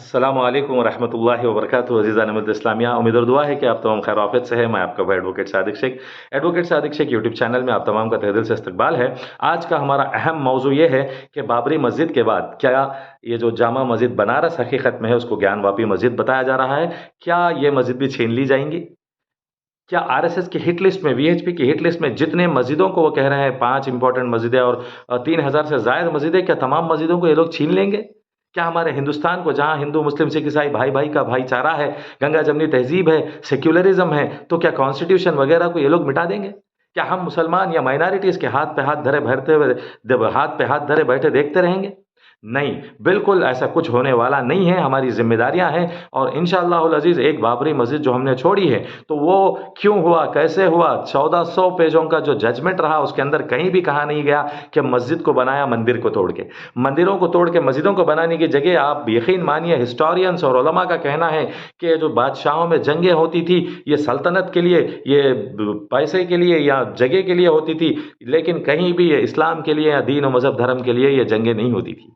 अस्सलाम वालेकुम रहमतुल्लाहि व बरकातुहू अज़ीज़ान अहमद इस्लामिया। उम्मीद और दुआ है कि आप तमाम खैर आफियत से है। मैं आपका भाई advocate Sadiq Shaikh. Advocate Sadiq Shaikh YouTube channel में आप तमाम का तहे दिल से इस्तकबाल है। आज का हमारा अहम मौजू ये है कि बाबरी मस्जिद के बाद क्या ये जो जामा मस्जिद बनारस हकीकत में है उसको ज्ञानवापी मस्जिद बताया जा रहा है, क्या ये मस्जिद भी छीन ली जाएंगी? क्या आरएसएस की हिट लिस्ट में, वीएचपी की हिट लिस्ट में जितने मस्जिदों को वो कह रहे हैं 5 इंपॉर्टेंट मस्जिदें और 3,000 से जायद मस्जिदें, क्या तमाम मस्जिदों को ये लोग छीन लेंगे? क्या हमारे हिंदुस्तान को, जहां हिंदू मुस्लिम सिख ईसाई भाई भाई का भाईचारा है, गंगा जमनी तहजीब है, सेक्युलरिज्म है, तो क्या कॉन्स्टिट्यूशन वगैरह को ये लोग मिटा देंगे? क्या हम मुसलमान या माइनॉरिटीज के हाथ पे हाथ धरे भरते हुए, हाथ पे हाथ धरे बैठे देखते रहेंगे? नहीं, बिल्कुल ऐसा कुछ होने वाला नहीं है। हमारी जिम्मेदारियां हैं और इंशाअल्लाहुल अजीज एक बाबरी मस्जिद जो हमने छोड़ी है, तो वो क्यों हुआ, कैसे हुआ, 1400 पेजों का जो जजमेंट रहा उसके अंदर कहीं भी कहा नहीं गया कि मस्जिद को बनाया मंदिर को तोड़ के। मंदिरों को तोड़ के मस्जिदों को बनाने की जगह आप यकीन मानिए, हिस्टोरियंस और उलमा का कहना है कि जो बादशाहों में जंगें होती थी ये सल्तनत के लिए, ये पैसे के लिए या जगह के लिए होती थी, लेकिन कहीं भी ये इस्लाम के लिए या दीन और मजहब धर्म के लिए ये जंगें नहीं होती थी।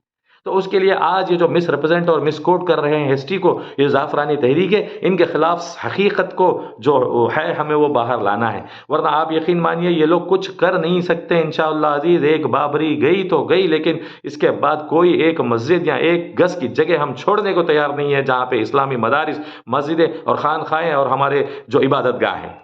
तो उसके लिए आज ये जो मिस रिप्रेजेंट और मिस कोट कर रहे हैं हिस्ट्री को, ये जाफरानी तहरीक है, इनके खिलाफ हकीकत को जो है हमें वो बाहर लाना है। वरना आप यकीन मानिए ये लोग कुछ कर नहीं सकते इंशाअल्लाह अजीज। एक बाबरी गई तो गई, लेकिन इसके बाद कोई एक मस्जिद या एक गज की जगह हम छोड़ने को तैयार नहीं है जहां पे इस्लामी मदारिस, मस्जिदें और खानखाएं और हमारे जो इबादत गाह हैं।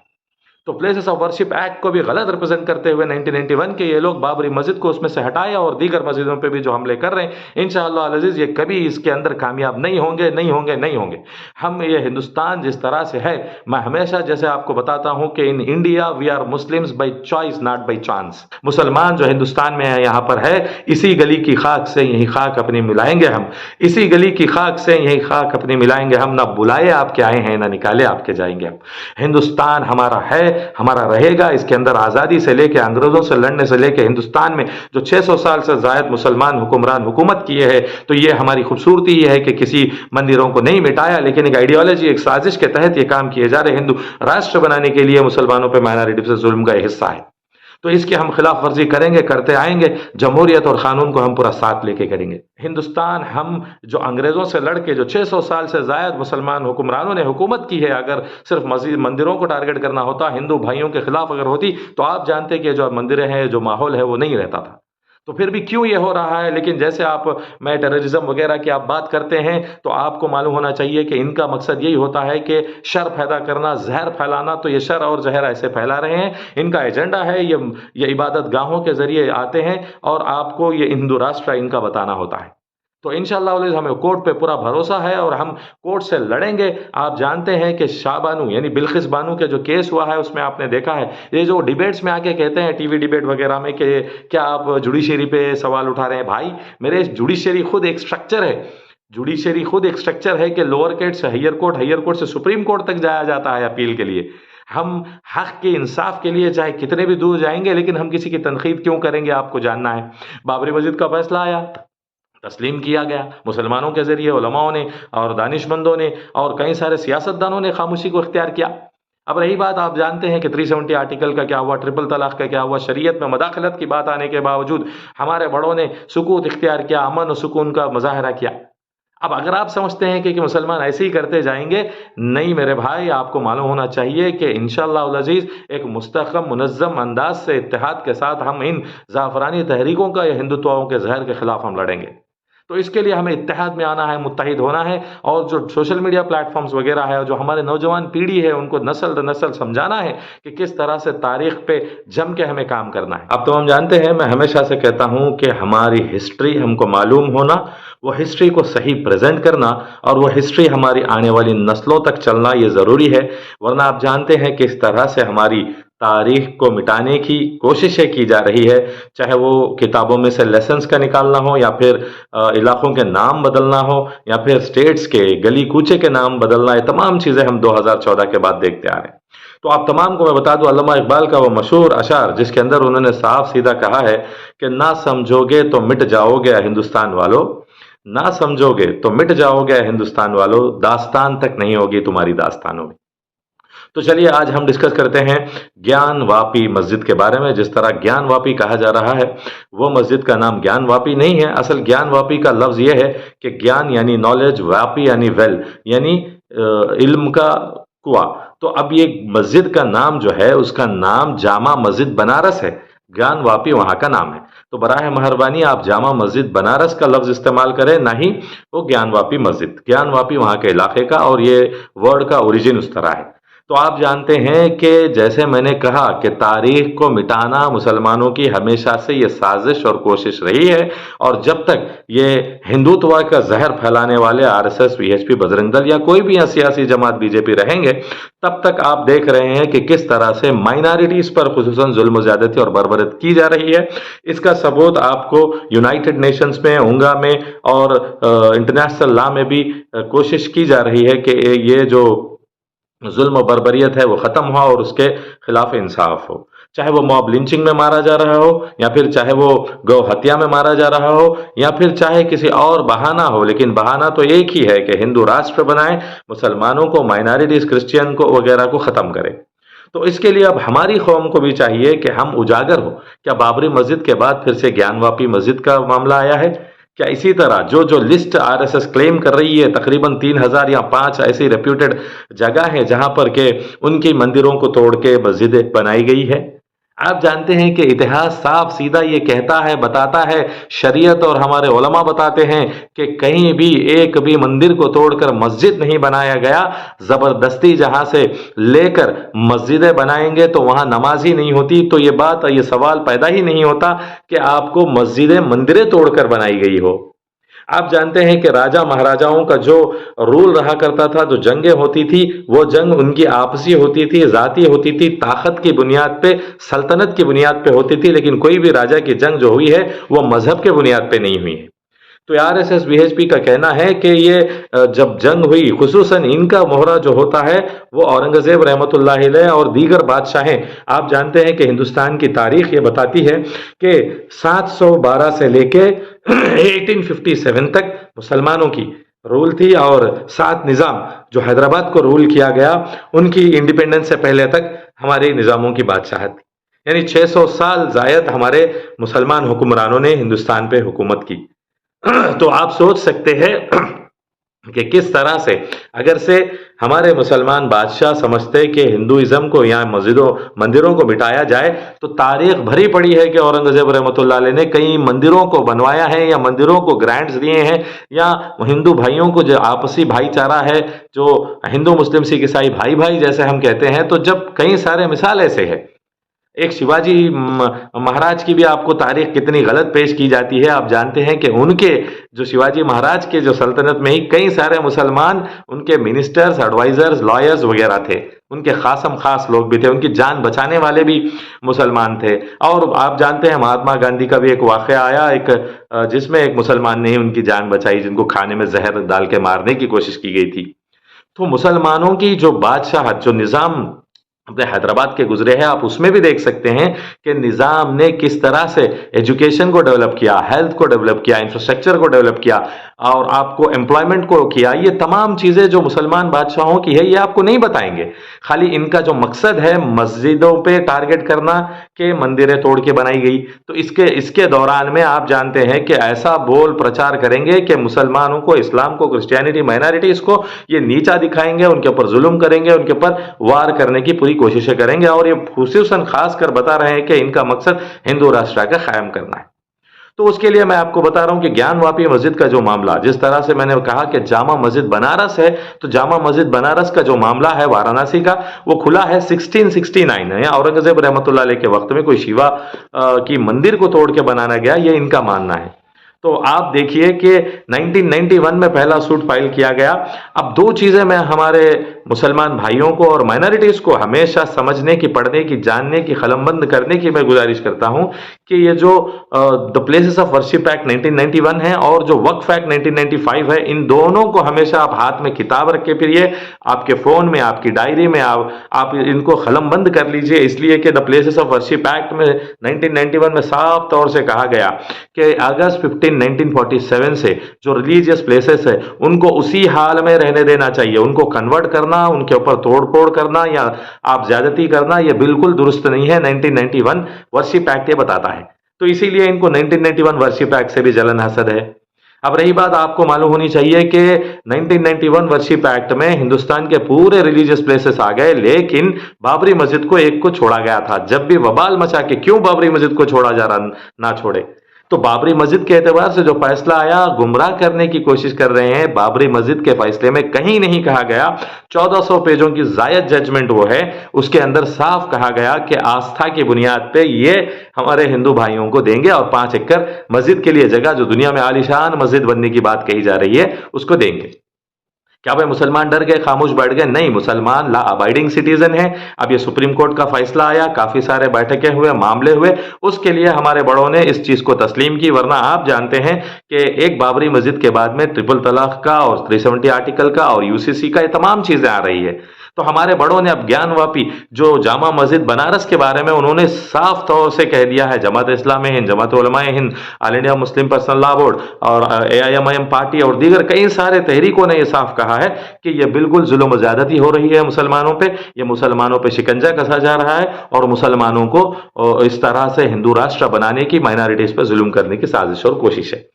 तो प्लेसेस ऑफ वर्शिप एक्ट को भी गलत रिप्रेजेंट करते हुए 1991 के ये लोग बाबरी मस्जिद को उसमें से हटाए और दीगर मस्जिदों पे भी जो हमले कर रहे हैं, इंशाअल्लाह अज़ीज़ ये कभी इसके अंदर कामयाब नहीं होंगे, नहीं होंगे, नहीं होंगे। हम ये हिंदुस्तान जिस तरह से है, मैं हमेशा जैसे आपको बताता हूं कि in India we are Muslims by choice not by chance. मुसलमान जो हिंदुस्तान में है, यहाँ पर है, इसी गली की खाक से यही खाक अपनी मिलाएंगे हम, इसी गली की खाक से यही खाक अपनी मिलाएंगे हम। ना बुलाए आपके आए हैं, ना निकाले आपके जाएंगे हम। हिंदुस्तान हमारा है, हमारा रहेगा। इसके अंदर आज़ादी से लेकर, अंग्रेजों से लड़ने से लेकर, हिंदुस्तान में जो 600 साल से ज़ायद मुसलमान हुक्मरान हुकूमत किए हैं, तो ये हमारी खूबसूरती ये है कि किसी मंदिरों को नहीं मिटाया, लेकिन एक आइडियोलॉजी, एक साजिश के तहत ये काम किए जा रहे। हिंदू राष्ट्र बनाने के लिए मुसलमानों पर माइनॉरिटी से जुल्म का हिस्सा है, तो इसकी हम खिलाफ वर्जी करेंगे, करते आएंगे। जमहूरियत और कानून को हम पूरा साथ लेके करेंगे। हिंदुस्तान हम जो अंग्रेजों से लड़के जो 600 साल से जायद मुसलमान हुक्मरानों ने हुकूमत की है, अगर सिर्फ मस्जिद मंदिरों को टारगेट करना होता, हिंदू भाइयों के खिलाफ अगर होती, तो आप जानते कि जो मंदिरें हैं, जो माहौल है, वो नहीं रहता था। तो फिर भी क्यों ये हो रहा है? लेकिन जैसे आप, मैं टेररिज्म वगैरह की आप बात करते हैं, तो आपको मालूम होना चाहिए कि इनका मकसद यही होता है कि शर पैदा करना, जहर फैलाना। तो ये शर और जहर ऐसे फैला रहे हैं, इनका एजेंडा है, ये इबादत गाहों के जरिए आते हैं और आपको ये हिंदू राष्ट्र इनका बताना होता है। तो इंशाअल्लाह हमें कोर्ट पे पूरा भरोसा है और हम कोर्ट से लड़ेंगे। आप जानते हैं कि शाह बानू यानी बिल्किस बानू के जो केस हुआ है, उसमें आपने देखा है, ये जो डिबेट्स में आके कहते हैं टीवी डिबेट वगैरह में कि क्या आप जुडिशरी पे सवाल उठा रहे हैं। भाई मेरे, जुडिशरी खुद एक स्ट्रक्चर है। जुडिशरी खुद एक स्ट्रक्चर है कि लोअर कोर्ट से हायर कोर्ट, हायर कोर्ट से सुप्रीम कोर्ट तक जाया जाता है अपील के लिए। हम हक के, इंसाफ के लिए चाहे कितने भी दूर जाएंगे, लेकिन हम किसी की तनकीद क्यों करेंगे? आपको जानना है। बाबरी मस्जिद का फैसला आया, तस्लीम किया गया मुसलमानों के जरिए, उलमाओं ने और दानिशमंदों ने और कई सारे सियासतदानों ने खामोशी को इख्तियार किया। अब रही बात, आप जानते हैं कि 370 आर्टिकल का क्या हुआ, ट्रिपल तलाक का क्या हुआ। शरीयत में मदाखलत की बात आने के बावजूद हमारे बड़ों ने सुकूत इख्तियार किया, अमन और सुकून का मुजाहरा किया। अब अगर आप समझते हैं कि मुसलमान ऐसे ही करते जाएंगे, नहीं मेरे भाई, आपको मालूम होना चाहिए कि इंशाअल्लाह अज़ीज़ एक मुस्तहकम मुनज़्ज़म अंदाज से इत्तेहाद के साथ हम इन जाफरानी तहरीकों का या हिंदुत्वों के जहर के खिलाफ हम लड़ेंगे। तो इसके लिए हमें इत्तेहाद में आना है, मुत्तहिद होना है, और जो सोशल मीडिया प्लेटफॉर्म्स वगैरह है, जो हमारे नौजवान पीढ़ी है, उनको नस्ल दर नस्ल समझाना है कि किस तरह से तारीख पे जम के हमें काम करना है। अब तो हम जानते हैं, मैं हमेशा से कहता हूं कि हमारी हिस्ट्री हमको मालूम होना, वो हिस्ट्री को सही प्रेजेंट करना और वो हिस्ट्री हमारी आने वाली नस्लों तक चलना ये ज़रूरी है। वरना आप जानते हैं किस तरह से हमारी तारीख को मिटाने की कोशिशें की जा रही है, चाहे वो किताबों में से लेसन्स का निकालना हो, या फिर इलाकों के नाम बदलना हो, या फिर स्टेट्स के गली कूचे के नाम बदलना। ये तमाम चीज़ें हम 2014 के बाद देखते आ रहे हैं। तो आप तमाम को मैं बता दूं, अल्लामा इकबाल का वो मशहूर अशार, जिसके अंदर उन्होंने साफ सीधा कहा है कि ना समझोगे तो मिट जाओगे हिंदुस्तान वालों, ना समझोगे तो मिट जाओगे हिंदुस्तान वालों, दास्तान तक नहीं होगी तुम्हारी दास्तानों में। तो चलिए आज हम डिस्कस करते हैं ज्ञान वापी मस्जिद के बारे में। जिस तरह ज्ञान वापी कहा जा रहा है, वो मस्जिद का नाम ज्ञान वापी नहीं है। असल ज्ञान वापी का लफ्ज ये है कि ज्ञान यानी नॉलेज, वापी यानी वेल, यानी इल्म का कुआं। तो अब ये मस्जिद का नाम जो है, उसका नाम जामा मस्जिद बनारस है, ज्ञान वापी वहां का नाम है। तो बराह मेहरबानी आप जामा मस्जिद बनारस का लफ्ज इस्तेमाल करें, ना ही वो ज्ञान वापी मस्जिद। ज्ञान वापी वहां के इलाके का, और ये वर्ड का ओरिजिन उस तरह है। तो आप जानते हैं कि जैसे मैंने कहा कि तारीख को मिटाना मुसलमानों की हमेशा से ये साजिश और कोशिश रही है, और जब तक ये हिंदुत्व का जहर फैलाने वाले आरएसएस, वीएचपी, बजरंग दल या कोई भी सियासी जमात बीजेपी रहेंगे, तब तक आप देख रहे हैं कि किस तरह से माइनॉरिटीज पर खुसूसन जुल्म, ज्यादती और बर्बरत की जा रही है। इसका सबूत आपको यूनाइटेड नेशंस में, उंगा में और इंटरनेशनल लॉ में भी कोशिश की जा रही है कि ये जो जुल्म बर्बरियत है वो खत्म हो और उसके खिलाफ इंसाफ हो। चाहे वो मॉब लिंचिंग में मारा जा रहा हो, या फिर चाहे वो गौ हत्या में मारा जा रहा हो, या फिर चाहे किसी और बहाना हो, लेकिन बहाना तो एक ही है कि हिंदू राष्ट्र बनाए, मुसलमानों को, माइनॉरिटीज, क्रिश्चियन को वगैरह को खत्म करे। तो इसके लिए अब हमारी कौम को भी चाहिए कि हम उजागर हो। क्या बाबरी मस्जिद के बाद फिर से ज्ञानवापी मस्जिद का मामला आया है? क्या इसी तरह जो लिस्ट आरएसएस क्लेम कर रही है, तकरीबन 3000 या 5 ऐसी रेप्यूटेड जगह है जहां पर के उनकी मंदिरों को तोड़ के मस्जिदें बनाई गई है? आप जानते हैं कि इतिहास साफ सीधा ये कहता है, बताता है, शरीयत और हमारे उलमा बताते हैं कि कहीं भी एक भी मंदिर को तोड़कर मस्जिद नहीं बनाया गया। जबरदस्ती जहां से लेकर मस्जिदें बनाएंगे तो वहां नमाज ही नहीं होती। तो ये सवाल पैदा ही नहीं होता कि आपको मस्जिदें, मंदिरें तोड़कर बनाई गई हो। आप जानते हैं कि राजा महाराजाओं का जो रूल रहा करता था, जो जंगें होती थी, वो जंग उनकी आपसी होती थी, जाती होती थी, ताकत की बुनियाद पे, सल्तनत की बुनियाद पे होती थी। लेकिन कोई भी राजा की जंग जो हुई है वो मजहब के बुनियाद पे नहीं हुई है। तो आरएसएस वीएचपी का कहना है कि ये जब जंग हुई, खुसूसन इनका मोहरा जो होता है वो औरंगजेब रहमतुल्लाह अलैह और दीगर बादशाहें, आप जानते हैं कि हिंदुस्तान की तारीख ये बताती है कि 712 से लेके 1857 तक मुसलमानों की रूल थी, और 7 निज़ाम जो हैदराबाद को रूल किया गया, उनकी इंडिपेंडेंस से पहले तक हमारे निज़ामों की बादशाहत थी। यानी 600 साल जायद हमारे मुसलमान हुक्मरानों ने हिंदुस्तान पे हुकूमत की। तो आप सोच सकते हैं कि किस तरह से अगर से हमारे मुसलमान बादशाह समझते कि हिंदुइज्म को यहाँ मंदिरों को मिटाया जाए, तो तारीख भरी पड़ी है कि औरंगजेब रहमतुल्लाह अलैह ने कई मंदिरों को बनवाया है, या मंदिरों को ग्रांट्स दिए हैं, या हिंदू भाइयों को जो आपसी भाईचारा है, जो हिंदू मुस्लिम सिख ईसाई भाई भाई जैसे हम कहते हैं, तो जब कई सारे मिसाल ऐसे है। एक शिवाजी महाराज की भी आपको तारीख कितनी गलत पेश की जाती है। आप जानते हैं कि उनके जो शिवाजी महाराज के जो सल्तनत में ही कई सारे मुसलमान उनके मिनिस्टर्स, एडवाइजर्स, लॉयर्स वगैरह थे, उनके खासम खास लोग भी थे, उनकी जान बचाने वाले भी मुसलमान थे। और आप जानते हैं महात्मा गांधी का भी एक वाक़या आया, जिसमें एक मुसलमान ने ही उनकी जान बचाई, जिनको खाने में जहर डाल के मारने की कोशिश की गई थी। तो मुसलमानों की जो बादशाहत, जो निज़ाम अपने हैदराबाद के गुजरे हैं, आप उसमें भी देख सकते हैं कि निज़ाम ने किस तरह से एजुकेशन को डेवलप किया, हेल्थ को डेवलप किया, इंफ्रास्ट्रक्चर को डेवलप किया, और आपको एम्प्लॉयमेंट को किया। ये तमाम चीज़ें जो मुसलमान बादशाहों की है, ये आपको नहीं बताएंगे। खाली इनका जो मकसद है मस्जिदों पे टारगेट करना कि मंदिरें तोड़ के बनाई गई। तो इसके दौरान में आप जानते हैं कि ऐसा बोल प्रचार करेंगे कि मुसलमानों को, इस्लाम को, क्रिश्चियनिटी, माइनॉरिटीज़ को ये नीचा दिखाएंगे, उनके ऊपर जुल्म करेंगे, उनके ऊपर वार करने की पूरी कोशिशें करेंगे। और ये खुसूसन खास कर बता रहे हैं कि इनका मकसद हिंदू राष्ट्र का कायम करना है। तो उसके लिए मैं आपको बता रहा हूं कि ज्ञानवापी मस्जिद का जो मामला, जिस तरह से मैंने कहा कि जामा मस्जिद बनारस है, तो जामा मस्जिद बनारस का जो मामला है वाराणसी का, वो खुला है 1669 है। औरंगजेब रहमतुल्लाह अलैह के वक्त में कोई शिवा की मंदिर को तोड़ के बनाना गया, ये इनका मानना है। तो आप देखिए कि 1991 में पहला सूट फाइल किया गया। अब दो चीजें मैं हमारे मुसलमान भाइयों को और माइनॉरिटीज को हमेशा समझने की, पढ़ने की, जानने की, कलमबंद करने की मैं गुजारिश करता हूं कि ये जो the places of worship act 1991 है और जो वक्फ एक्ट 1995 है, इन दोनों को हमेशा आप हाथ में किताब रख के फिरिए, आपके फोन में, आपकी डायरी में आप इनको कलमबंद कर लीजिए। इसलिए कि the places of worship act में 1991 में साफ तौर से कहा गया कि अगस्त 15 1947 से जो रिलीजियस प्लेसेस है उनको उसी हाल में रहने देना चाहिए, उनको कन्वर्ट करना करना, उनके ऊपर तोड़ फोड़ करना या आप ज्यादती करना, ये बिल्कुल दुरुस्त नहीं है। 1991 वर्शिप एक्ट ये बताता है, तो इसीलिए इनको 1991 वर्शिप एक्ट से भी जलन हसद है। अब रही बात, आपको मालूम होनी चाहिए कि 1991 वर्शिप एक्ट में हिंदुस्तान के पूरे रिलीजियस प्लेसेस आ गए, लेकिन बाबरी मस्जिद को एक को छोड़ा गया था। जब भी बवाल मचा के क्यों बाबरी मस्जिद को छोड़ा जा रहा, ना छोड़े, तो बाबरी मस्जिद के एतबार से जो फैसला आया, गुमराह करने की कोशिश कर रहे हैं। बाबरी मस्जिद के फैसले में कहीं नहीं कहा गया, 1400 पेजों की जायद जजमेंट वो है, उसके अंदर साफ कहा गया कि आस्था की बुनियाद पे ये हमारे हिंदू भाइयों को देंगे और 5 एकड़ मस्जिद के लिए जगह, जो दुनिया में आलीशान मस्जिद बनने की बात कही जा रही है, उसको देंगे। क्या भाई मुसलमान डर गए, खामोश बैठ गए? नहीं, मुसलमान ला अबाइडिंग सिटीजन है। अब ये सुप्रीम कोर्ट का फैसला आया, काफी सारे बैठकें हुए, मामले हुए, उसके लिए हमारे बड़ों ने इस चीज को तस्लीम की। वरना आप जानते हैं कि एक बाबरी मस्जिद के बाद में ट्रिपल तलाक का और 370 आर्टिकल का और यूसीसी का, ये तमाम चीजें आ रही है। तो हमारे बड़ों ने अब ज्ञानवापी जो जामा मस्जिद बनारस के बारे में उन्होंने साफ तौर से कह दिया है, Jamaat Islami Hind, Jamaat Ulama Hind, all India Muslim personal law board और एआईएमआईएम पार्टी और दीगर कई सारे तहरीकों ने यह साफ कहा है कि यह बिल्कुल जुल्म ज्यादती हो रही है मुसलमानों पे, यह मुसलमानों पे शिकंजा कसा जा रहा है और मुसलमानों को इस तरह से हिंदू राष्ट्र बनाने की, माइनॉरिटीज पर जुल्म करने की साजिश और कोशिश है।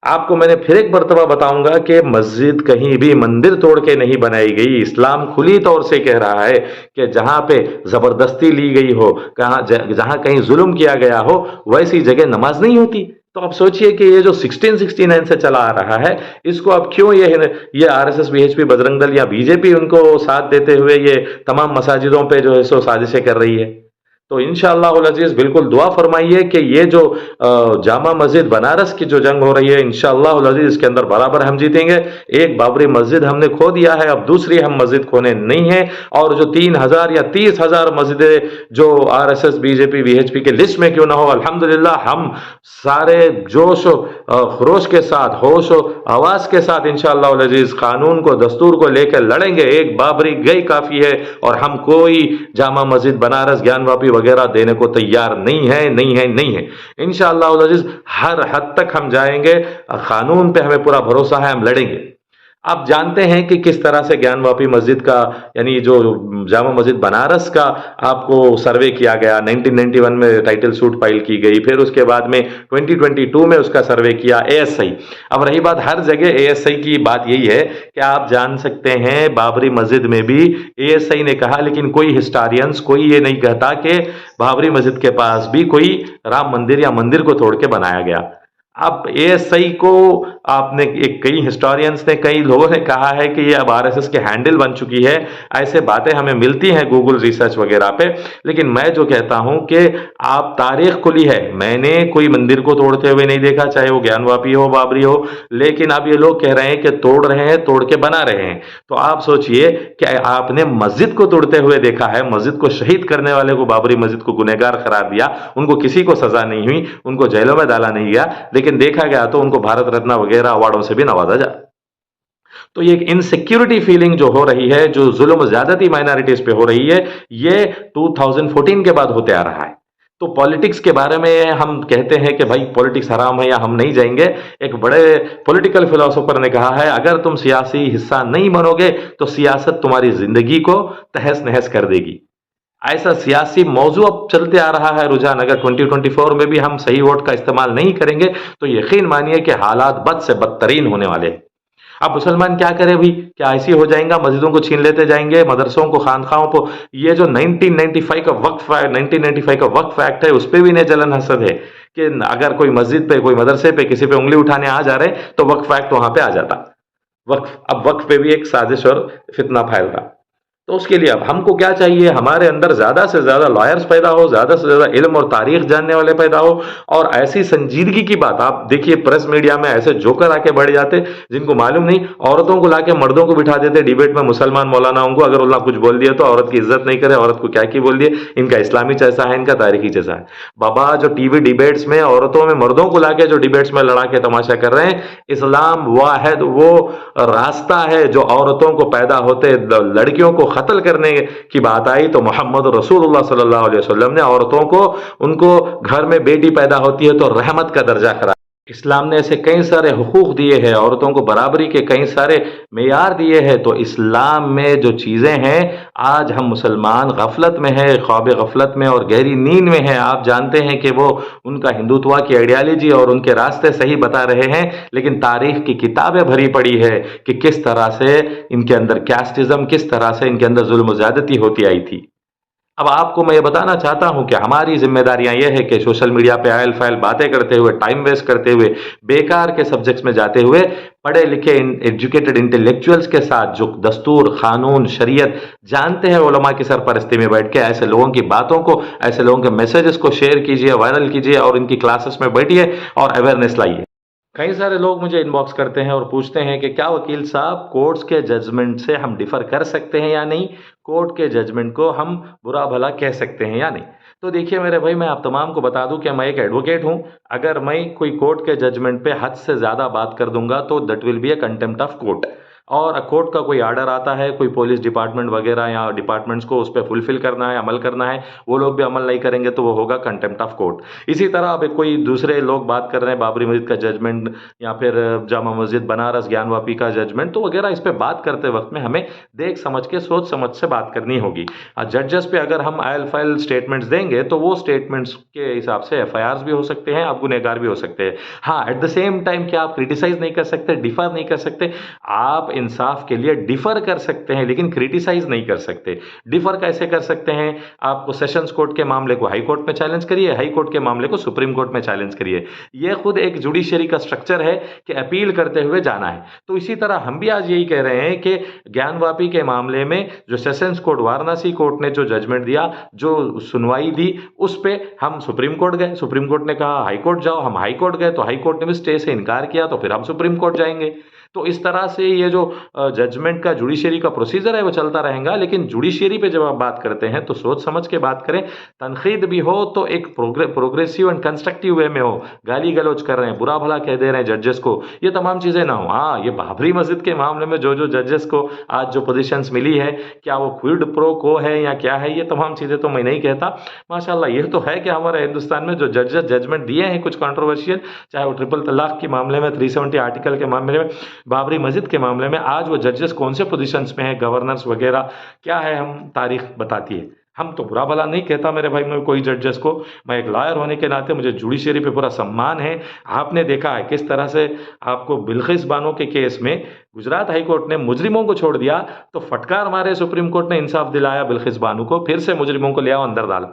आपको मैंने फिर एक मर्तबा बताऊंगा कि मस्जिद कहीं भी मंदिर तोड़ के नहीं बनाई गई। इस्लाम खुली तौर से कह रहा है कि जहां पे जबरदस्ती ली गई हो, जहां कहीं जुल्म किया गया हो, वैसी जगह नमाज नहीं होती। तो आप सोचिए कि ये जो 1669 से चला आ रहा है, इसको अब क्यों ये आरएसएस, बीएचपी, बजरंग दल या बीजेपी उनको साथ देते हुए ये तमाम मसाजिदों पे जो है सो साजिशें कर रही है। तो इंशाअल्लाह उल अजीज बिल्कुल दुआ फरमाइए कि ये जो जामा मस्जिद बनारस की जो जंग हो रही है, इंशाअल्लाह उल अजीज इसके अंदर बराबर हम जीतेंगे। एक बाबरी मस्जिद हमने खो दिया है, अब दूसरी हम मस्जिद खोने नहीं है। और जो 3000 या 30,000 मस्जिदें जो आरएसएस, बीजेपी, बीएचपी के लिस्ट में क्यों ना हो, अल्हम्दुलिल्लाह हम सारे जोश खरोश के साथ, होश आवाज के साथ इंशाअल्लाह उल अजीज कानून को, दस्तूर को लेकर लड़ेंगे। एक बाबरी गई काफी है और हम कोई जामा मस्जिद बनारस, ज्ञानवापी वगैरह देने को तैयार नहीं है, नहीं है, नहीं है। इंशाअल्लाह उल अजीज हर हद तक हम जाएंगे, कानून पे हमें पूरा भरोसा है, हम लड़ेंगे। आप जानते हैं कि किस तरह से ज्ञानवापी मस्जिद का, यानी जो जामा मस्जिद बनारस का आपको सर्वे किया गया, 1991 में टाइटल सूट फाइल की गई, फिर उसके बाद में 2022 में उसका सर्वे किया एएसआई। अब रही बात, हर जगह एएसआई की बात यही है कि आप जान सकते हैं बाबरी मस्जिद में भी एएसआई ने कहा, लेकिन कोई हिस्टोरियंस, कोई ये नहीं कहता कि बाबरी मस्जिद के पास भी कोई राम मंदिर या मंदिर को तोड़ के बनाया गया। अब एएसआई को आपने कई हिस्टोरियंस ने, कई लोगों ने कहा है कि ये अब आरएसएस के हैंडल बन चुकी है। ऐसे बातें हमें मिलती हैं गूगल रिसर्च वगैरह पे। लेकिन मैं जो कहता हूं कि आप, तारीख खुली है, मैंने कोई मंदिर को तोड़ते हुए नहीं देखा, चाहे वो ज्ञानवापी हो, बाबरी हो। लेकिन अब ये लोग कह रहे हैं कि तोड़ रहे हैं, तोड़ के बना रहे हैं। तो आप सोचिए कि आपने मस्जिद को तोड़ते हुए देखा है, मस्जिद को शहीद करने वाले को, बाबरी मस्जिद को गुनहगार करार दिया, उनको किसी को सजा नहीं हुई, उनको जेलों में डाला नहीं गया, लेकिन देखा गया तो उनको भारत रत्न वगैरह अवार्डों से भी नवाजा जाए। तो ये इनसिक्योरिटी फीलिंग जो हो रही है, जो जुल्म ज्यादती माइनॉरिटीज पे हो रही है, ये 2014 के बाद होते आ रहा है। तो पॉलिटिक्स के बारे में हम कहते हैं कि भाई पॉलिटिक्स हराम है या हम नहीं जाएंगे। एक बड़े पॉलिटिकल फिलोसोफर ने कहा है, अगर तुम सियासी हिस्सा नहीं बनोगे तो सियासत तुम्हारी जिंदगी को तहस नहस कर देगी। ऐसा सियासी मौजू अब चलते आ रहा है रुझान। अगर 2024 में भी हम सही वोट का इस्तेमाल नहीं करेंगे तो यकीन मानिए कि हालात बद से बदतरीन होने वाले हैं। अब मुसलमान क्या करे भी? क्या ऐसी हो जाएगा, मस्जिदों को छीन लेते जाएंगे, मदरसों को, खानखाओं को? ये जो 1995 का वक्फ एक्ट है, उस पर भी इन्हें जलन हसद है कि अगर कोई मस्जिद पे, कोई मदरसे पे किसी पे उंगली उठाने आ जा रहे तो वक्फ एक्ट वहां पे आ जाता। अब वक्फ पे भी एक साजिश और फितना फैल रहा। तो उसके लिए अब हमको क्या चाहिए? हमारे अंदर ज्यादा से ज्यादा लॉयर्स पैदा हो, ज्यादा से ज्यादा इल्म और तारीख जानने वाले पैदा हो, और ऐसी संजीदगी की बात। आप देखिए प्रेस मीडिया में ऐसे जोकर आके बढ़ जाते जिनको मालूम नहीं, औरतों को लाके मर्दों को बिठा देते डिबेट में, मुसलमान मौलाना उनको, अगर उल्लाह कुछ बोल दिया तो औरत की इज्जत नहीं करे, औरत को क्या की बोल दिए, इनका इस्लामी जैसा है, इनका तारीखी जैसा है। बाबा जो टीवी डिबेट्स में औरतों में मर्दों को लाके जो डिबेट्स में लड़ा के तमाशा कर रहे हैं, इस्लाम वाहिद वो रास्ता है जो औरतों को पैदा होते लड़कियों को कत्ल करने की बात आई तो मोहम्मद रसूलुल्लाह सल्लल्लाहु अलैहि वसल्लम ने औरतों को, उनको घर में बेटी पैदा होती है तो रहमत का दर्जा कराया। इस्लाम ने ऐसे कई सारे हुकूक दिए हैं, औरतों को बराबरी के कई सारे मेयार दिए हैं। तो इस्लाम में जो चीज़ें हैं, आज हम मुसलमान गफलत में हैं, ख्वाब गफलत में और गहरी नींद में हैं। आप जानते हैं कि वो उनका हिंदुत्व की आइडियालॉजी और उनके रास्ते सही बता रहे हैं, लेकिन तारीख की किताबें भरी पड़ी है कि किस तरह से इनके अंदर कैस्टिज्म, किस तरह से इनके अंदर जुल्म ज़्यादती होती आई थी। अब आपको मैं ये बताना चाहता हूं कि हमारी जिम्मेदारियां ये है कि सोशल मीडिया पे आयल फाइल बातें करते हुए, टाइम वेस्ट करते हुए, बेकार के सब्जेक्ट्स में जाते हुए, पढ़े लिखे एजुकेटेड इंटेलेक्चुअल्स के साथ जो दस्तूर, कानून, शरीयत जानते हैं, उलमा की सरपरस्ती में बैठ के ऐसे लोगों की बातों को, ऐसे लोगों के मैसेजेस को शेयर कीजिए, वायरल कीजिए और इनकी क्लासेस में बैठिए और अवेयरनेस लाइए। कई सारे लोग मुझे इनबॉक्स करते हैं और पूछते हैं कि क्या वकील साहब, कोर्ट्स के जजमेंट से हम डिफर कर सकते हैं या नहीं, कोर्ट के जजमेंट को हम बुरा भला कह सकते हैं या नहीं। तो देखिए मेरे भाई, मैं आप तमाम को बता दूं कि मैं एक एडवोकेट हूं। अगर मैं कोई कोर्ट के जजमेंट पे हद से ज़्यादा बात कर दूंगा तो that will be a contempt of court. और कोर्ट का कोई आर्डर आता है, कोई पुलिस डिपार्टमेंट वगैरह या डिपार्टमेंट्स को उस पर फुलफिल करना है, अमल करना है, वो लोग भी अमल नहीं करेंगे तो वो होगा कंटेम्प्ट ऑफ कोर्ट। इसी तरह अब कोई दूसरे लोग बात कर रहे हैं बाबरी मस्जिद का जजमेंट या फिर जामा मस्जिद बनारस ज्ञानवापी का जजमेंट, तो वगैरह इस पर बात करते वक्त में हमें देख समझ के, सोच समझ से बात करनी होगी। जजेस पे अगर हम आयल फाइल स्टेटमेंट्स देंगे तो वो स्टेटमेंट्स के हिसाब से एफआईआर्स भी हो सकते हैं, आप गुनहगार भी हो सकते हैं। हाँ, एट द सेम टाइम क्या आप क्रिटिसाइज नहीं कर सकते, डिफर नहीं कर सकते? आप इंसाफ के लिए डिफर कर सकते हैं लेकिन क्रिटिसाइज नहीं कर सकते। डिफर कैसे कर सकते हैं? आपको सेशंस कोर्ट के मामले को हाई कोर्ट में चैलेंज करिए, हाई कोर्ट के मामले को सुप्रीम कोर्ट में चैलेंज करिए। यह खुद एक जुडिशरी का स्ट्रक्चर है कि अपील करते हुए जाना है। तो इसी तरह हम भी आज यही कह रहे हैं कि ज्ञानवापी के मामले में जो सेशंस कोर्ट, वाराणसी कोर्ट ने जो जजमेंट दिया, जो सुनवाई दी, उस पे हम सुप्रीम कोर्ट गए, सुप्रीम कोर्ट ने कहा हाई कोर्ट जाओ, हम हाई कोर्ट गए तो हाई कोर्ट ने भी स्टे से इनकार किया, तो फिर हम सुप्रीम कोर्ट जाएंगे। तो इस तरह से ये जो जजमेंट का जुडिशरी का प्रोसीजर है वो चलता रहेगा। लेकिन जुडिशरी पे जब आप बात करते हैं तो सोच समझ के बात करें, तनकीद भी हो तो एक प्रोग्रेसिव एंड कंस्ट्रक्टिव वे में हो। गाली गलौज कर रहे हैं, बुरा भला कह दे रहे हैं जजेस को, ये तमाम चीज़ें ना हो। हाँ, ये बाबरी मस्जिद के मामले में जो जो जजेस को आज जो पोजीशंस मिली है, क्या वो क्विड प्रो को है या क्या है, ये तमाम चीज़ें तो मैं नहीं कहता। माशाल्लाह ये तो है कि हमारे हिंदुस्तान में जो जजेस जजमेंट दिए हैं कुछ कंट्रोवर्शियल, चाहे वो ट्रिपल तलाक के मामले में, 370 आर्टिकल के मामले में, बाबरी मस्जिद के मामले में, आज वो जजेस कौन से पोजीशंस में है, गवर्नर्स वगैरह क्या है, हम तारीख बताती है। हम तो बुरा भला नहीं कहता मेरे भाई मैं कोई जजेस को, मैं एक लॉयर होने के नाते मुझे जुडिशरी पे पूरा सम्मान है। आपने देखा है किस तरह से आपको बिल्किस बानो के केस में गुजरात हाई कोर्ट ने मुजरिमों को छोड़ दिया तो फटकार मारे सुप्रीम कोर्ट ने इंसाफ दिलाया बिल्किस बानो को, फिर से मुजरिमों को ले आओ अंदर डालो।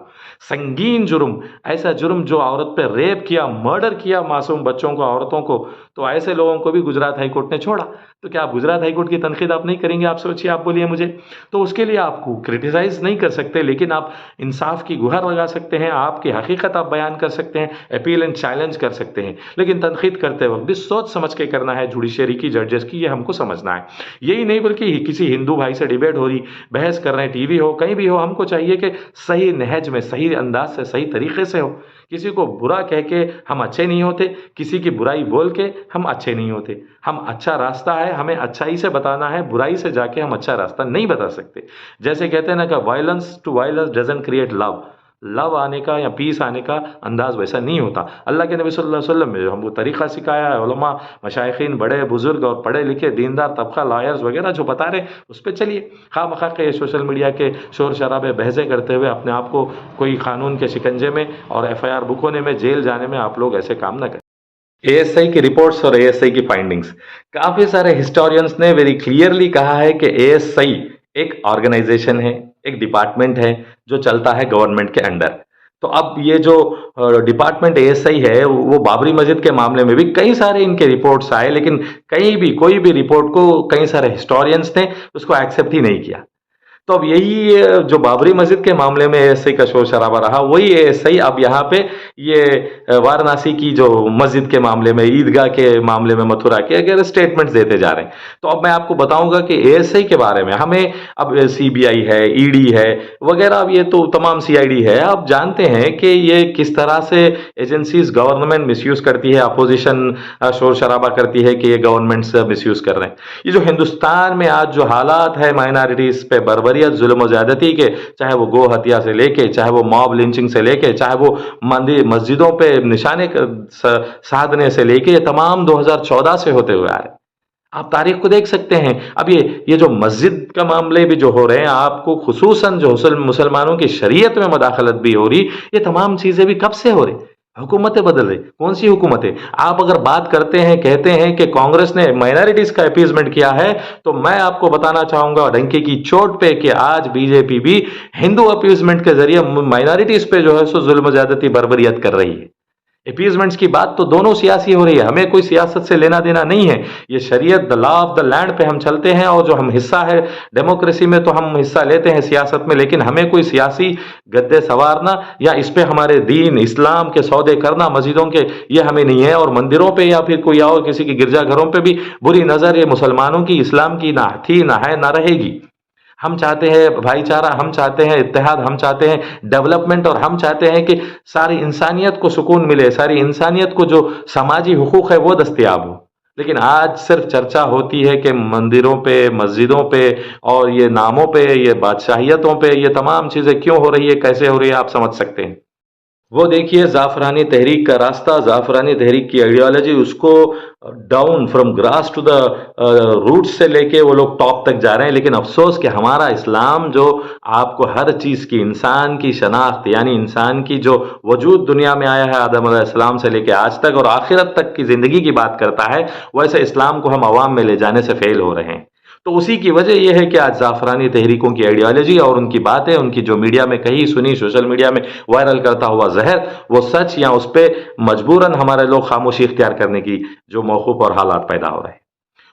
संगीन जुर्म, ऐसा जुर्म जो औरत पे रेप किया, मर्डर किया मासूम बच्चों को, औरतों को, तो ऐसे लोगों को भी गुजरात हाई कोर्ट ने छोड़ा। तो क्या आप गुजरात हाई कोर्ट की तनकीद आप नहीं करेंगे? आप सोचिए, आप बोलिए मुझे। तो उसके लिए आपको क्रिटिसाइज नहीं कर सकते, लेकिन आप इंसाफ की गुहार लगा सकते हैं, आपकी हकीकत आप बयान कर सकते हैं, अपील एंड चैलेंज कर सकते हैं। लेकिन तनकीद करते वक्त भी सोच समझ के करना है, जुडिशरी की, जजेस की, ये हमको समझना है। यही नहीं बल्कि किसी हिंदू भाई से डिबेट हो रही, बहस कर रहे हैं, टीवी हो, कहीं भी हो, हमको चाहिए कि सही नहज में, सही अंदाज से, सही तरीके से हो। किसी को बुरा कह के हम अच्छे नहीं होते, किसी की बुराई बोल के हम अच्छे नहीं होते। हम अच्छा रास्ता है, हमें अच्छाई से बताना है, बुराई से जाके हम अच्छा रास्ता नहीं बता सकते। जैसे कहते हैं ना कि violence to violence doesn't create love. Love आने का या पीस आने का अंदाज वैसा नहीं होता। अल्लाह के नबी सल्लल्लाहु अलैहि वसल्लम ने हमको तरीक़ा सिखाया है, उलमा, मशाइखीन, बड़े बुजुर्ग और पढ़े लिखे दीनदार तबका, लॉयर्स वगैरह जो बता रहे उस पर चलिए। खामखा के सोशल मीडिया के शोर शराबे, बहसें करते हुए अपने आप को कोई कानून के शिकंजे में और एफआईआर बुक होने में, जेल जाने में आप लोग ऐसे काम ना करें। एएसआई की रिपोर्ट्स और एएसआई की फाइंडिंग्स, काफी सारे हिस्टोरियंस ने वेरी क्लियरली कहा है कि एएसआई एक ऑर्गेनाइजेशन है, एक डिपार्टमेंट है जो चलता है गवर्नमेंट के अंडर। तो अब ये जो डिपार्टमेंट एएसआई है वो बाबरी मस्जिद के मामले में भी कई सारे इनके रिपोर्ट्स आए, लेकिन कहीं भी कोई भी रिपोर्ट को कई सारे हिस्टोरियंस ने उसको एक्सेप्ट ही नहीं किया। तो अब यही जो बाबरी मस्जिद के मामले में एएसआई का शोर शराबा रहा, वही एएसआई अब यहाँ पे ये वाराणसी की जो मस्जिद के मामले में, ईदगाह के मामले में, मथुरा के अगर स्टेटमेंट्स देते जा रहे हैं। तो अब मैं आपको बताऊंगा कि एएसआई के बारे में हमें अब सीबीआई है, ईडी है वगैरह, अब ये तो तमाम सीआईडी है, आप जानते हैं कि ये किस तरह से एजेंसीज गवर्नमेंट मिसयूज करती है, अपोजिशन शोर शराबा करती है कि ये गवर्नमेंट मिसयूज कर रहे हैं। ये जो हिंदुस्तान में आज जो हालात है, माइनॉरिटीज पे बर्बरी बर्बरियत, जुल्म और ज़्यादती के, चाहे वो गो हत्या से लेके, चाहे वो मॉब लिंचिंग से लेके, चाहे वो मंदिर मस्जिदों पे निशाने साधने से लेके, ये तमाम 2014 से होते हुए आ रहे हैं। आप तारीख को देख सकते हैं। अब ये जो मस्जिद का मामले भी जो हो रहे हैं, आपको खुसूसन जो मुसलमानों की शरीयत में मदाखलत भी हो रही, ये तमाम चीज़ें भी कब से हो रही? हुकूमतें बदल रही, कौन सी हुकूमतें? आप अगर बात करते हैं, कहते हैं कि कांग्रेस ने माइनॉरिटीज का अपीजमेंट किया है, तो मैं आपको बताना चाहूंगा डंके की चोट पे कि आज बीजेपी भी हिंदू अपीजमेंट के जरिए माइनॉरिटीज पे जो है सो जुल्म ज्यादती बर्बरियत कर रही है। अपीजमेंट्स की बात तो दोनों सियासी हो रही है, हमें कोई सियासत से लेना देना नहीं है। ये शरीयत, the law of the land पे हम चलते हैं, और जो हम हिस्सा है डेमोक्रेसी में, तो हम हिस्सा लेते हैं सियासत में, लेकिन हमें कोई सियासी गद्दे सवारना या इस पे हमारे दीन इस्लाम के सौदे करना मस्जिदों के, ये हमें नहीं है। और मंदिरों पे या फिर कोई और किसी के गिरजाघरों पे भी बुरी नजर ये मुसलमानों की, इस्लाम की ना थी, ना है, ना रहेगी। हम चाहते हैं भाईचारा, हम चाहते हैं इत्तेहाद, हम चाहते हैं डेवलपमेंट, और हम चाहते हैं कि सारी इंसानियत को सुकून मिले, सारी इंसानियत को जो समाजी हुकूक है वो दस्तयाब हो। लेकिन आज सिर्फ चर्चा होती है कि मंदिरों पे, मस्जिदों पे और ये नामों पे, ये बादशाहियतों पे ये तमाम चीज़ें क्यों हो रही है, कैसे हो रही है, आप समझ सकते हैं। वो देखिए ज़ाफ़रानी तहरीक का रास्ता, ज़ाफ़रानी तहरीक की आइडियोलॉजी, उसको down from grass to the roots से लेके वो लोग टॉप तक जा रहे हैं। लेकिन अफसोस कि हमारा इस्लाम जो आपको हर चीज़ की, इंसान की शनाख्त, यानी इंसान की जो वजूद दुनिया में आया है आदम अलैहिस्सलाम से लेके आज तक और आखिरत तक की ज़िंदगी की बात करता है, वैसे इस्लाम को हम अवाम में ले जाने से फेल हो रहे हैं। तो उसी की वजह यह है कि आज ज़ाफ़रानी तहरीकों की आइडियोलॉजी और उनकी बातें, उनकी जो मीडिया में कही सुनी, सोशल मीडिया में वायरल करता हुआ जहर, वो सच या उस पर मजबूरन हमारे लोग खामोशी इख्तियार करने की जो मौक़ूफ़ और हालात पैदा हो रहे हैं।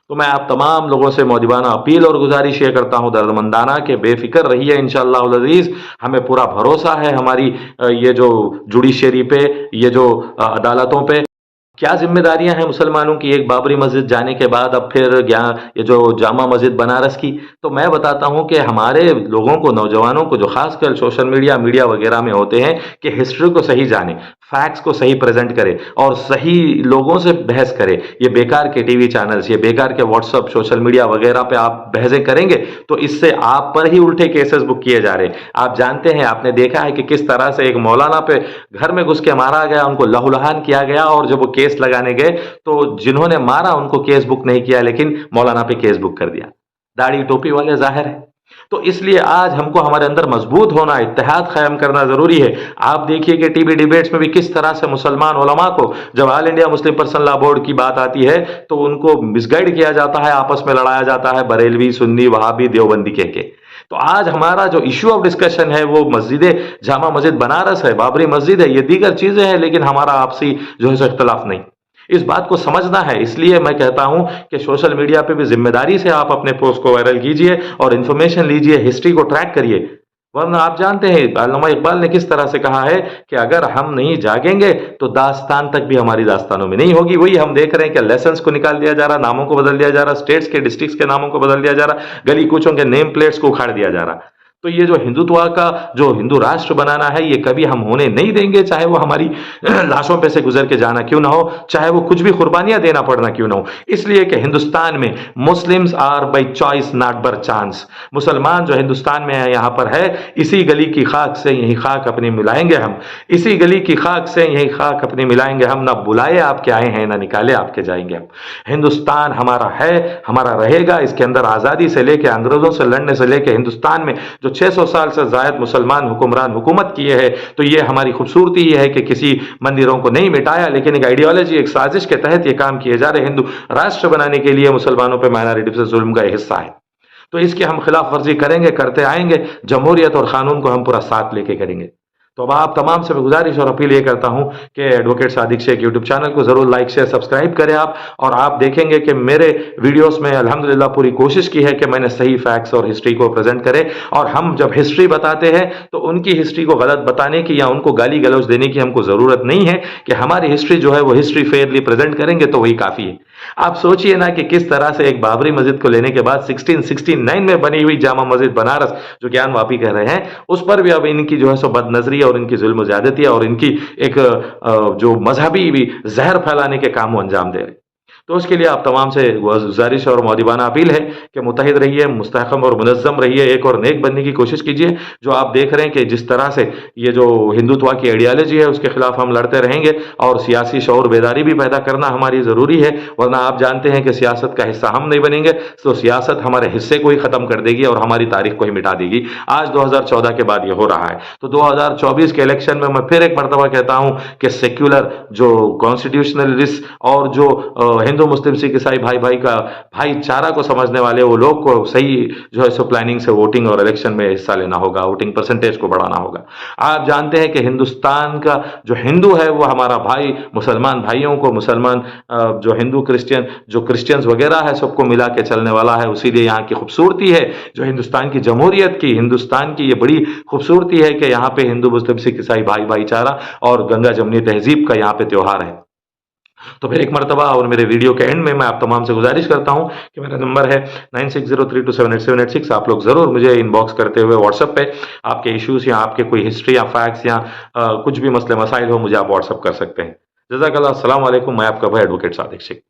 तो मैं आप तमाम लोगों से मौदिबाना अपील और गुजारिश ये करता हूँ दर्दमंदाना के बेफिक्र रहिए, इंशाअल्लाह अज़ीज़। हमें पूरा भरोसा है हमारी ये जो जुडिशरी पे, ये जो अदालतों पे। क्या जिम्मेदारियां हैं मुसलमानों की एक बाबरी मस्जिद जाने के बाद, अब फिर ये जो जामा मस्जिद बनारस की? तो मैं बताता हूं कि हमारे लोगों को, नौजवानों को जो खासकर सोशल मीडिया वगैरह में होते हैं, कि हिस्ट्री को सही जाने, फैक्ट्स को सही प्रेजेंट करे और सही लोगों से बहस करे। ये बेकार के टीवी चैनल्स, ये बेकार के व्हाट्सअप, सोशल मीडिया वगैरह पे आप बहसें करेंगे तो इससे आप पर ही उल्टे केसेस बुक किए जा रहे हैं। आप जानते हैं, आपने देखा है कि किस तरह से एक मौलाना पे घर में घुस के मारा गया, उनको लहूलुहान किया गया, और जब वो केस लगाने गए तो जिन्होंने मारा उनको केस बुक नहीं किया, लेकिन मौलाना पे केस बुक कर दिया। दाढ़ी टोपी वाले जाहिर है। तो इसलिए आज हमको हमारे अंदर मजबूत होना, इत्तेहाद कायम करना जरूरी है। आप देखिए कि टीवी डिबेट्स में भी किस तरह से मुसलमान उलमा को जब all India Muslim personal law board की बात आती है तो उनको मिसगाइड किया जाता है, आपस में लड़ाया जाता है, बरेलवी, सुन्नी, वहाबी, देवबंदी के। तो आज हमारा जो इशू ऑफ डिस्कशन है वो मस्जिद जामा मस्जिद बनारस है, बाबरी मस्जिद है, ये दीगर चीजें हैं, लेकिन हमारा आपसी जो है इख्तलाफ नहीं। इस बात को समझना है। इसलिए मैं कहता हूं कि सोशल मीडिया पे भी जिम्मेदारी से आप अपने पोस्ट को वायरल कीजिए और इंफॉर्मेशन लीजिए, हिस्ट्री को ट्रैक करिए। वरना आप जानते हैं अल्लामा इकबाल ने किस तरह से कहा है कि अगर हम नहीं जागेंगे तो दास्तान तक भी हमारी दास्तानों में नहीं होगी। वही हम देख रहे हैं कि लेसन्स को निकाल दिया जा रहा, नामों को बदल दिया जा रहा, स्टेट्स के, डिस्ट्रिक्ट्स के नामों को बदल दिया जा रहा, गली कूचों के नेम प्लेट्स को उखाड़ दिया जा रहा। तो ये जो हिंदुत्व का, जो हिंदू राष्ट्र बनाना है, ये कभी हम होने नहीं देंगे, चाहे वो हमारी लाशों पे से गुजर के जाना क्यों ना हो, चाहे वो कुछ भी कुर्बानियां देना पड़ना क्यों ना हो। इसलिए कि हिंदुस्तान में Muslims are by choice not by chance. मुसलमान जो हिंदुस्तान में है, यहां पर है, इसी गली की खाक से यही खाक अपनी मिलाएंगे हम, इसी गली की खाक से यही खाक अपनी मिलाएंगे हम। ना बुलाए आपके आए हैं, ना निकाले आपके जाएंगे हम। हिंदुस्तान हमारा है, हमारा रहेगा। इसके अंदर आजादी से लेके, अंग्रेजों से लड़ने से लेके, हिंदुस्तान में जो 600 साल से जायद मुसलमान हुक्मरान हुकूमत किए हैं, तो ये हमारी खूबसूरती ये है कि किसी मंदिरों को नहीं मिटाया, लेकिन एक आइडियोलॉजी, एक साजिश के तहत ये काम किए जा रहे। हिंदू राष्ट्र बनाने के लिए मुसलमानों पर माइनॉरिटी से जुल्म का हिस्सा है, तो इसकी हम खिलाफ वर्जी करेंगे, करते आएंगे। जमहूरियत और कानून को हम पूरा साथ लेके करेंगे। तो अब आप तमाम से गुजारिश और अपील ये करता हूं कि advocate Sadiq Shaikh YouTube channel को जरूर लाइक शेयर सब्सक्राइब करें आप, और आप देखेंगे कि मेरे वीडियोस में अल्हम्दुलिल्लाह पूरी कोशिश की है कि मैंने सही फैक्ट्स और हिस्ट्री को प्रेजेंट करें। और हम जब हिस्ट्री बताते हैं तो उनकी हिस्ट्री को गलत बताने की या उनको गाली गलौज देने की हमको जरूरत नहीं है, कि हमारी हिस्ट्री जो है वो हिस्ट्री फेयरली प्रेजेंट करेंगे तो वही काफी है। आप सोचिए ना कि किस तरह से एक बाबरी मस्जिद को लेने के बाद 1669 में बनी हुई जामा मस्जिद बनारस, जो ज्ञान वापी कह रहे हैं, उस पर भी अब इनकी जो है सो बदनजरी और इनकी जुल्म ज्यादती और इनकी एक जो मजहबी भी जहर फैलाने के काम वो अंजाम दे रहे। तो उसके लिए आप तमाम से गुजारिश और मौदिबाना अपील है कि मुत्तहिद रहिए, मुस्तहकम और मुनज़्ज़म रहिए, एक और नेक बनने की कोशिश कीजिए। जो आप देख रहे हैं कि जिस तरह से ये जो हिंदुत्व की आइडियालॉजी है उसके खिलाफ हम लड़ते रहेंगे, और सियासी शऊर बेदारी भी पैदा करना हमारी ज़रूरी है, वरना आप जानते हैं कि सियासत का हिस्सा हम नहीं बनेंगे तो सियासत हमारे हिस्से को ही ख़त्म कर देगी और हमारी तारीख को ही मिटा देगी। आज 2014 के बाद ये हो रहा है, तो 2024 के इलेक्शन में मैं फिर एक मरतबा कहता हूं कि सेक्युलर जो कॉन्स्टिट्यूशनलिस्ट और जो हिंदू मुस्लिम सिख ईसाई भाई भाई का भाईचारा को समझने वाले वो लोग को सही जो है सो प्लानिंग से वोटिंग और इलेक्शन में हिस्सा लेना होगा, वोटिंग परसेंटेज को बढ़ाना होगा। आप जानते हैं कि हिंदुस्तान का जो हिंदू है वो हमारा भाई, मुसलमान भाइयों को, मुसलमान जो हिंदू क्रिश्चियन जो क्रिश्चियंस वगैरह है सबको मिला के चलने वाला है। उसीलिए यहाँ की खूबसूरती है जो हिंदुस्तान की जमहूरियत की, हिंदुस्तान की ये बड़ी खूबसूरती है कि यहाँ पे हिंदू मुस्लिम सिख ईसाई भाई भाईचारा और गंगा जमनी तहजीब का यहाँ पे त्योहार है। तो फिर एक मरतबा और मेरे वीडियो के एंड में मैं आप तमाम से गुजारिश करता हूं कि मेरा नंबर है 9603278786। आप लोग ज़रूर मुझे इनबॉक्स करते हुए व्हाट्सएप पे आपके इश्यूज़ या आपके कोई हिस्ट्री या फैक्ट्स या कुछ भी मसले मसाइल हो मुझे आप व्हाट्सएप कर सकते हैं। जज़ाकल्लाह, अस्सलाम वालेकुम। मैं आपका भाई एडवोकेट सादिक शेख।